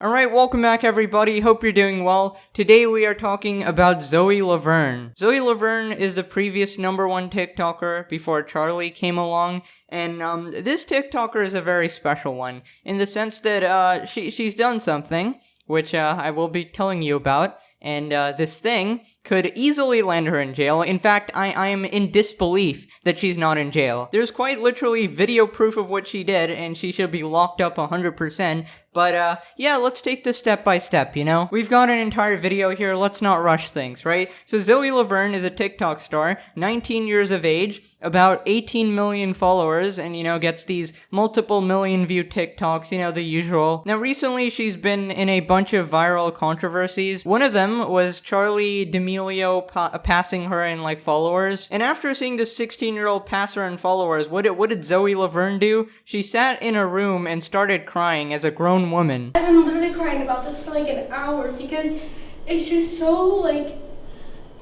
Alright, welcome back everybody, hope you're doing well. Today we are talking about Zoe Laverne. Zoe Laverne is the previous #1 TikToker before Charlie came along, and this TikToker is a very special one, in the sense that she's done something, which I will be telling you about, and this thing could easily land her in jail. In fact, I am in disbelief that she's not in jail. There's quite literally video proof of what she did, and she should be locked up 100%. But, yeah, let's take this step by step, you know? We've got an entire video here, let's not rush things, right? So Zoe Laverne is a TikTok star, 19 years of age, about 18 million followers, and, you know, gets these multiple million view TikToks, you know, the usual. Now, recently, she's been in a bunch of viral controversies. One of them was Charlie D'Amelio passing her in, like, followers. And after seeing the 16-year-old pass her in followers, what did Zoe Laverne do? She sat in a room and started crying as a grown woman. I've been literally crying about this for like an hour because it's just so like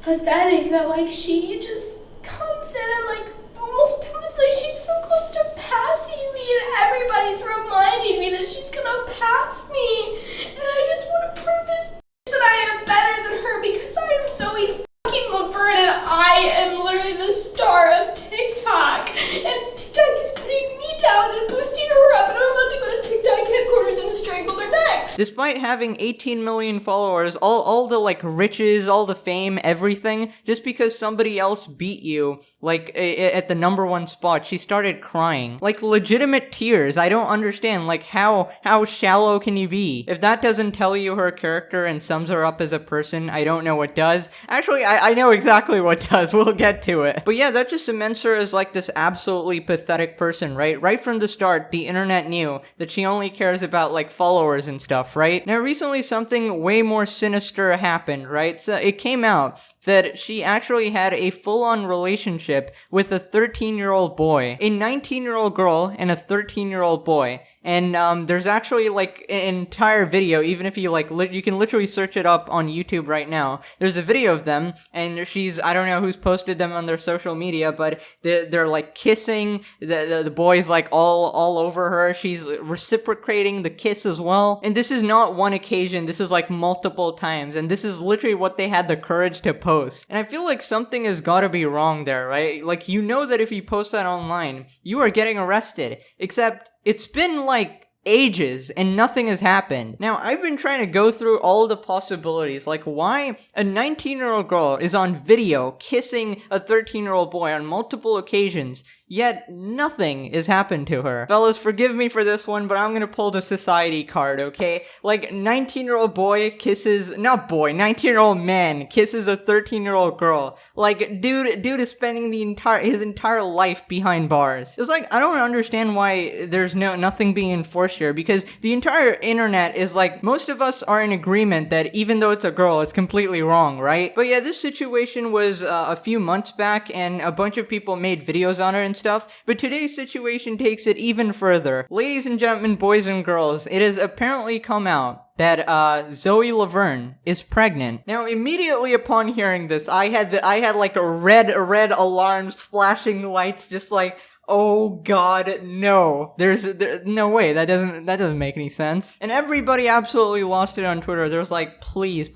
pathetic that like she just comes in and like almost like she's so close to passing me, and everybody's reminding me that she's gonna pass me, and I just want to prove this that I am better than her because I am Zoe fucking Laverne and I am literally the star of TikTok, and TikTok is putting me down and boosting her up, and I'm about to go to TikTok headquarters and strangle their necks. Despite having 18 million followers, all the like riches, all the fame, everything, just because somebody else beat you, like at the #1 spot, she started crying. Like legitimate tears. I don't understand, like how shallow can you be? If that doesn't tell you her character and sums her up as a person, I don't know what does. Actually, I know exactly what does, we'll get to it. But yeah, that just cements her as like this absolutely pathetic person, right? Right from the start, the internet knew that she only cares about like followers and stuff, right? Now recently something way more sinister happened, right? So it came out that she actually had a full-on relationship with a 13-year-old boy, a 19-year-old girl and a 13-year-old boy. And there's actually like an entire video, even if you like, you can literally search it up on YouTube right now. There's a video of them, and I don't know who's posted them on their social media, but they're like kissing, the boy's like all over her, she's reciprocating the kiss as well. And this is not one occasion, this is like multiple times, and this is literally what they had the courage to post. And I feel like something has gotta be wrong there, right? Like, you know that if you post that online, you are getting arrested, except it's been like ages and nothing has happened. Now, I've been trying to go through all the possibilities, like why a 19-year-old girl is on video kissing a 13-year-old boy on multiple occasions, yet nothing has happened to her. Fellas, forgive me for this one, but I'm gonna pull the society card, okay? Like, 19-year-old boy kisses, not boy, 19-year-old man kisses a 13-year-old girl. Like, dude is spending his entire life behind bars. It's like, I don't understand why there's nothing being enforced here, because the entire internet is like, most of us are in agreement that even though it's a girl, it's completely wrong, right? But yeah, this situation was a few months back, and a bunch of people made videos on it and stuff, but today's situation takes it even further. Ladies and gentlemen, boys and girls, it has apparently come out that Zoe Laverne is pregnant. Now, immediately upon hearing this, I had like a red alarms, flashing lights, just like, oh god, no. There's no way, that doesn't make any sense. And everybody absolutely lost it on Twitter. There's like, please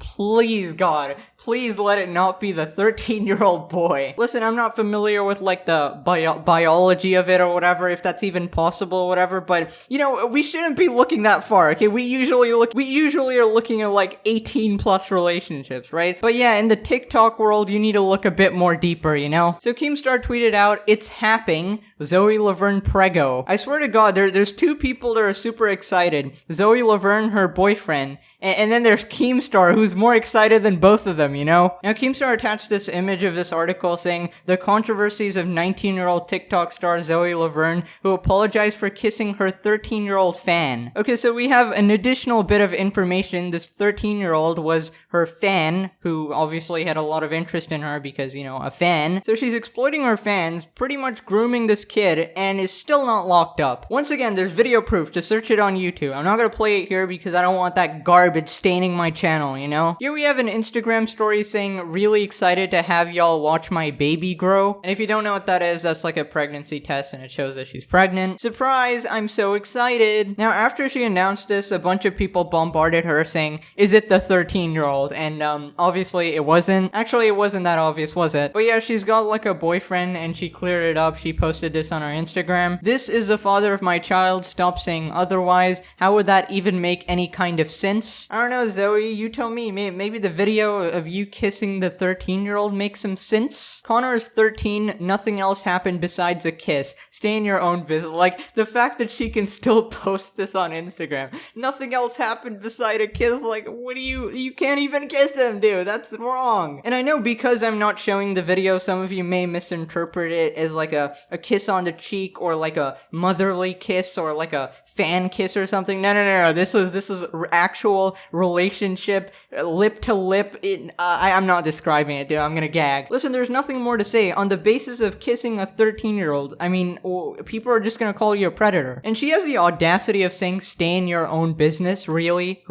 God, please let it not be the 13-year-old boy. Listen, I'm not familiar with like the biology of it or whatever, if that's even possible or whatever, but you know, we shouldn't be looking that far, okay? We usually are looking at like 18 plus relationships, right? But yeah, in the TikTok world, you need to look a bit more deeper, you know? So Keemstar tweeted out, "It's happening, Zoe Laverne prego." I swear to god, there's two people that are super excited. Zoe Laverne, her boyfriend, and then there's Keemstar, who's more excited than both of them, you know? Now, Keemstar attached this image of this article saying, "The controversies of 19-year-old TikTok star Zoe Laverne, who apologized for kissing her 13-year-old fan." Okay, so we have an additional bit of information. This 13-year-old was her fan, who obviously had a lot of interest in her because, you know, a fan. So she's exploiting her fans, pretty much grooming this kid and is still not locked up. Once again, there's video proof. Just search it on YouTube. I'm not gonna play it here because I don't want that garbage staining my channel, you know? Here we have an Instagram story saying, really excited to have y'all watch my baby grow. And if you don't know what that is, that's like a pregnancy test and it shows that she's pregnant. Surprise, I'm so excited. Now, after she announced this, a bunch of people bombarded her saying, is it the 13-year-old? And obviously it wasn't. Actually, it wasn't that obvious, was it? But yeah, she's got like a boyfriend and she cleared it up. She posted this on her Instagram. This is the father of my child. Stop saying otherwise. How would that even make any kind of sense? I don't know, Zoe, you tell me. Maybe the video of you kissing the 13-year-old makes some sense? Connor is 13. Nothing else happened besides a kiss. Stay in your own business. Like, the fact that she can still post this on Instagram. Nothing else happened beside a kiss. Like, what do you can't even kiss him, dude. That's wrong. And I know because I'm not showing the video, some of you may misinterpret it as like a kiss on the cheek or like a motherly kiss or like a fan kiss or something. No. This was actual relationship, lip to lip. I'm not describing it, dude. I'm gonna gag. Listen, there's nothing more to say. On the basis of kissing a 13-year-old, I mean, people are just gonna call you a predator. And she has the audacity of saying, stay in your own business. Really?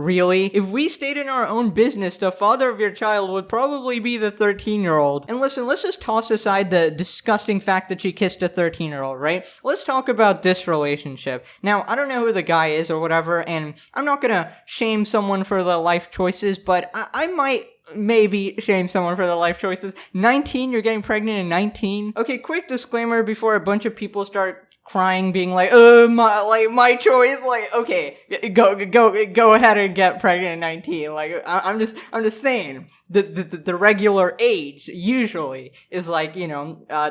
If we stayed in our own business, the father of your child would probably be the 13-year-old. And listen, let's just toss aside the disgusting fact that she kissed a 13-year-old, right? Let's talk about this relationship. Now, I don't know who the guy is or whatever, and I'm not gonna shame someone for the life choices, but I might maybe shame someone for the life choices. 19? You're getting pregnant at 19? Okay, quick disclaimer before a bunch of people start crying, being like, my choice. Like, okay, go ahead and get pregnant at 19. Like, I'm just saying the regular age usually is like,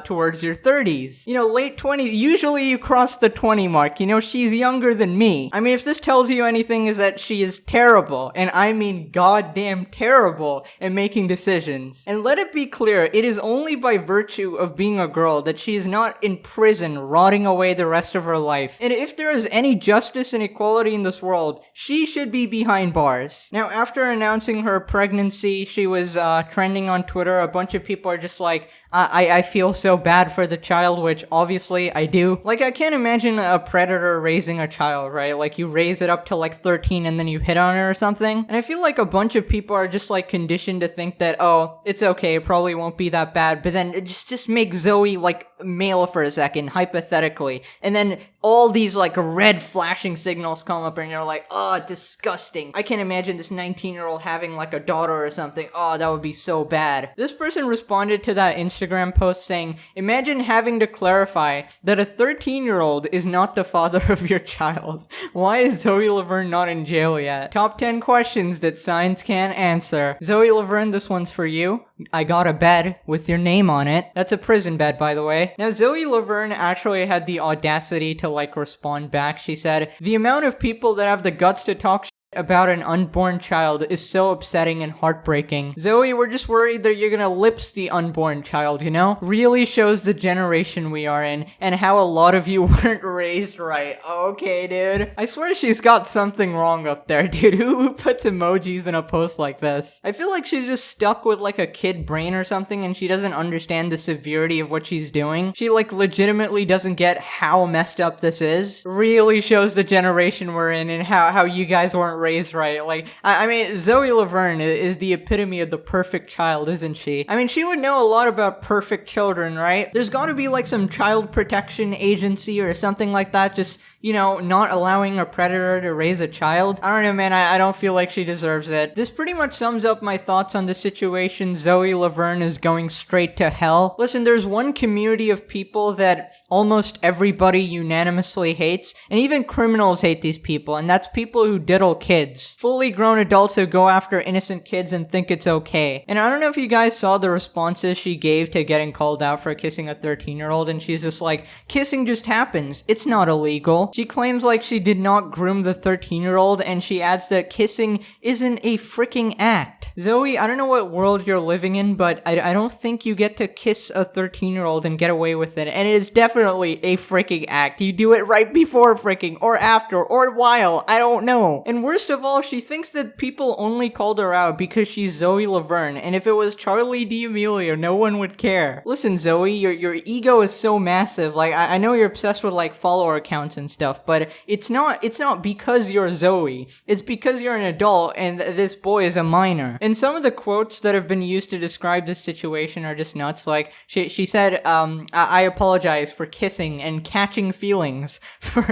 towards your 30s, late 20s. Usually you cross the 20 mark. She's younger than me. I mean, if this tells you anything, is that she is terrible, and I mean goddamn terrible at making decisions. And let it be clear, it is only by virtue of being a girl that she is not in prison rotting away the rest of her life. And if there is any justice and equality in this world, she should be behind bars. Now, after announcing her pregnancy, she was trending on Twitter. A bunch of people are just like, I feel so bad for the child, which obviously I do. Like, I can't imagine a predator raising a child, right? Like, you raise it up to like 13 and then you hit on her or something. And I feel like a bunch of people are just like conditioned to think that, oh, it's okay, it probably won't be that bad. But then it just make Zoe like male for a second, hypothetically. And then all these like red flashing signals come up and you're like, oh, disgusting. I can't imagine this 19-year-old having like a daughter or something. Oh, that would be so bad. This person responded to that Instagram post saying, imagine having to clarify that a 13-year-old is not the father of your child. Why is Zoe Laverne not in jail yet? Top 10 questions that science can't answer. Zoe Laverne, this one's for you. I got a bed with your name on it. That's a prison bed, by the way. Now, Zoe Laverne actually had the audacity to like respond back. She said, the amount of people that have the guts to talk about an unborn child is so upsetting and heartbreaking. Zoe, we're just worried that you're gonna lips the unborn child, Really shows the generation we are in and how a lot of you weren't raised right. Okay, dude. I swear she's got something wrong up there, dude. Who puts emojis in a post like this? I feel like she's just stuck with like a kid brain or something and she doesn't understand the severity of what she's doing. She like legitimately doesn't get how messed up this is. Really shows the generation we're in and how you guys weren't raised right. Like, I mean, Zoe Laverne is the epitome of the perfect child, isn't she? I mean, she would know a lot about perfect children, right? There's gotta be like some child protection agency or something like that, just, not allowing a predator to raise a child. I don't know, man. I don't feel like she deserves it. This pretty much sums up my thoughts on the situation. Zoe Laverne is going straight to hell. Listen, there's one community of people that almost everybody unanimously hates, and even criminals hate these people, and that's people who diddle kids. Fully grown adults who go after innocent kids and think it's okay. And I don't know if you guys saw the responses she gave to getting called out for kissing a 13-year-old, and she's just like, kissing just happens. It's not illegal. article. She claims like she did not groom the 13-year-old, and she adds that kissing isn't a freaking act. Zoe, I don't know what world you're living in, but I don't think you get to kiss a 13-year-old and get away with it, and it is definitely a freaking act. You do it right before freaking, or after, or while, I don't know. And worst of all, she thinks that people only called her out because she's Zoe Laverne, and if it was Charlie D'Amelio, no one would care. Listen, Zoe, your ego is so massive. Like, I know you're obsessed with like follower accounts and stuff, but it's not because you're Zoe. It's because you're an adult and this boy is a minor. And some of the quotes that have been used to describe this situation are just nuts. Like, she said, I apologize for kissing and catching feelings for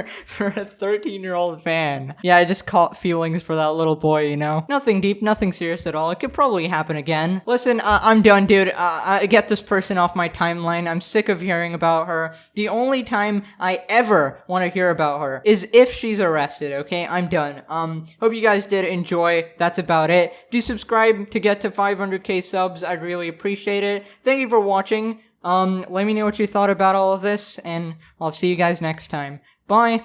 a 13-year-old fan. Yeah, I just caught feelings for that little boy, you know? Nothing deep, nothing serious at all. It could probably happen again. Listen, I'm done, dude. Get this person off my timeline. I'm sick of hearing about her. The only time I ever want to hear about her is if she's arrested, okay? I'm done. Hope you guys did enjoy. That's about it. Do subscribe to get to 500k subs. I'd really appreciate it. Thank you for watching. Let me know what you thought about all of this, and I'll see you guys next time. Bye.